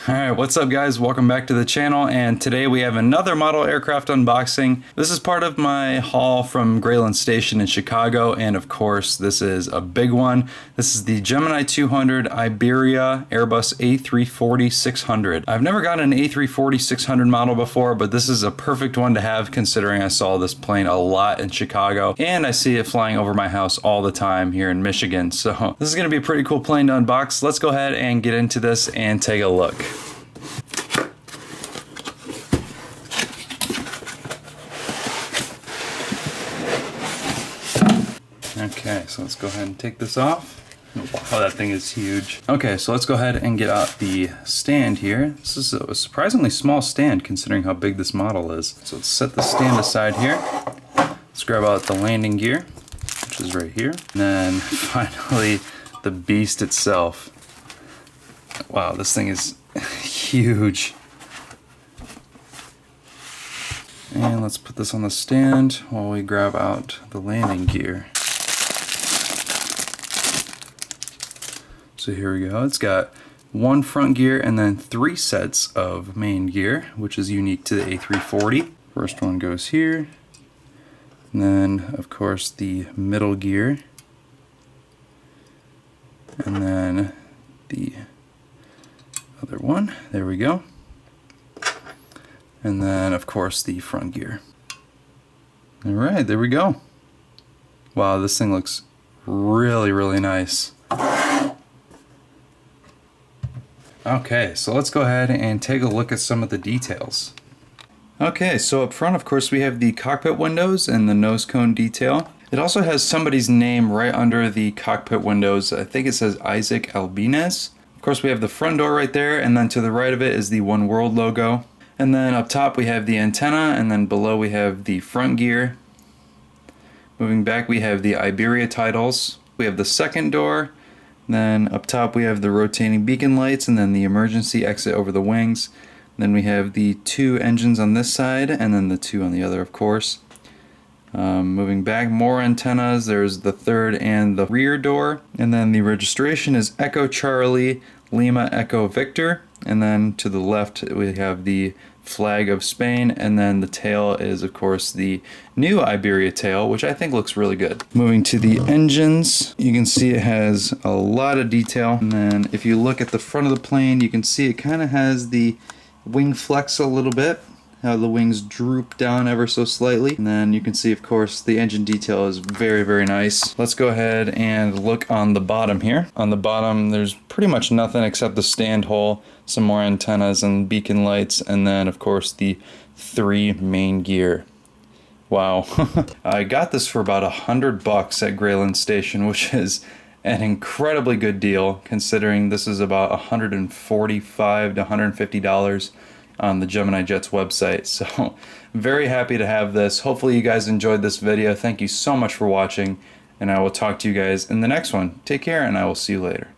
Alright, what's up guys? Welcome back to the channel, and today we have another model aircraft unboxing. This is part of my haul from Grayland Station in Chicago, and of course this is a big one. This is the Gemini 200 Iberia Airbus A340-600. I've never gotten an A340-600 model before, but this is a perfect one to have considering I saw this plane a lot in Chicago, and I see it flying over my house all the time here in Michigan. So this is going to be a pretty cool plane to unbox. Let's go ahead and get into this and take a look. Okay, so let's go ahead and take this off. Wow, that thing is huge. Okay, so let's go ahead and get out the stand here. This is a surprisingly small stand considering how big this model is. So let's set the stand aside here. Let's grab out the landing gear, which is right here. And then finally, the beast itself. Wow, this thing is huge. And let's put this on the stand while we grab out the landing gear. So here we go. It's got one front gear and then 3 sets of main gear, which is unique to the A340. First one goes here. And then, of course, the middle gear. And then the other one. There we go. And then, of course, the front gear. All right, there we go. Wow, this thing looks really, really nice. Okay, so let's go ahead and take a look at some of the details. Okay, so up front, of course, we have the cockpit windows and the nose cone detail. It also has somebody's name right under the cockpit windows. I think it says Isaac Albinez. Of course, we have the front door right there, and then to the right of it is the One World logo. And then up top we have the antenna, and then below we have the front gear. Moving back we have the Iberia titles. We have the second door. Then up top we have the rotating beacon lights and then the emergency exit over the wings. Then we have the 2 engines on this side and then the 2 on the other, of course. Moving back, more antennas. There's the third and the rear door. And then the registration is Echo Charlie Lima Echo Victor. And then to the left we have the flag of Spain, and then the tail is of course the new Iberia tail, which I think looks really good. Moving to the engines, you can see it has a lot of detail, and then if you look at the front of the plane you can see it kind of has the wing flex a little bit, how the wings droop down ever so slightly. And then you can see, of course, the engine detail is very, very nice. Let's go ahead and look on the bottom here. On the bottom, there's pretty much nothing except the stand hole, some more antennas and beacon lights, and then, of course, the 3 main gear. Wow. I got this for about $100 at Grayland Station, which is an incredibly good deal considering this is about $145 to $150 on the Gemini Jets website. So very happy to have this. Hopefully you guys enjoyed this video. Thank you so much for watching, and I will talk to you guys in the next one. Take care, and I will see you later.